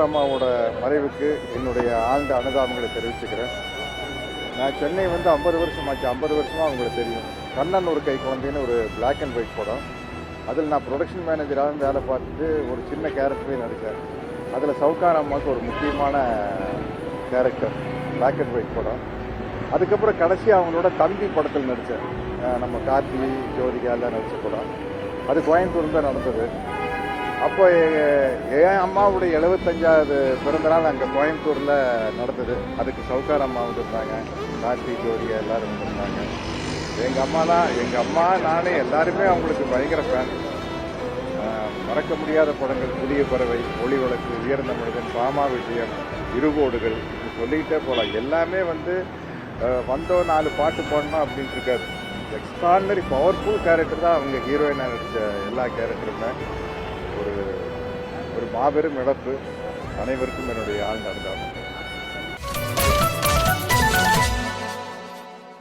சவுகார் அம்மாவோட மறைவுக்கு என்னுடைய ஆழ்ந்த அனுதாபங்களை தெரிவிச்சுக்கிறேன். நான் சென்னை வந்து 50 வருஷம் ஆச்சு. 50 வருஷமாக அவங்களுக்கு தெரியும். கண்ணன் ஒரு கை குழந்தைன்னு ஒரு பிளாக் அண்ட் ஒயிட் படம். அதில் நான் ப்ரொடக்ஷன் மேனேஜராக வேலை பார்த்துட்டு ஒரு சின்ன கேரக்டரையும் நடித்தேன். அதில் சவுகார் அம்மாவுக்கு ஒரு முக்கியமான கேரக்டர், பிளாக் அண்ட் ஒயிட் படம். அதுக்கப்புறம் கடைசி அவங்களோட தம்பி படத்தில் நடித்தேன். நம்ம கார்த்தி ஜோதிகா எல்லாம் நடித்த படம். அது கோயம்புத்தூர் தான் நடந்தது. அப்போ என் அம்மாவுடைய 75வது பிறந்தநாள் அங்கே கோயம்புத்தூரில் நடந்தது. அதுக்கு சவுகார் அம்மா வந்திருந்தாங்க, கார்த்தி ஜோதிகா எல்லோரும் வந்திருந்தாங்க. எங்கள் அம்மா நானே எல்லாருமே அவங்களுக்கு பயங்கர ஃபேன். மறக்க முடியாத படங்கள் புதிய பறவை, ஒளி வழக்கு, உயர்ந்த மனிதன், பாமா விஜயம், இருகோடுகள், சொல்லிக்கிட்டே போகலாம். எல்லாமே வந்து வந்தோம் 4 பாட்டு பாடணும் அப்படின்ட்டு இருக்காது. எக்ஸ்ட்ரானரி பவர்ஃபுல் கேரக்டர் தான் அவங்க ஹீரோயினாக நடித்த எல்லா கேரக்டருமே. ஒரு மாபெரும் இழப்பு. அனைவருக்கும் என்னுடைய ஆழ்ந்த அனுதாபம்.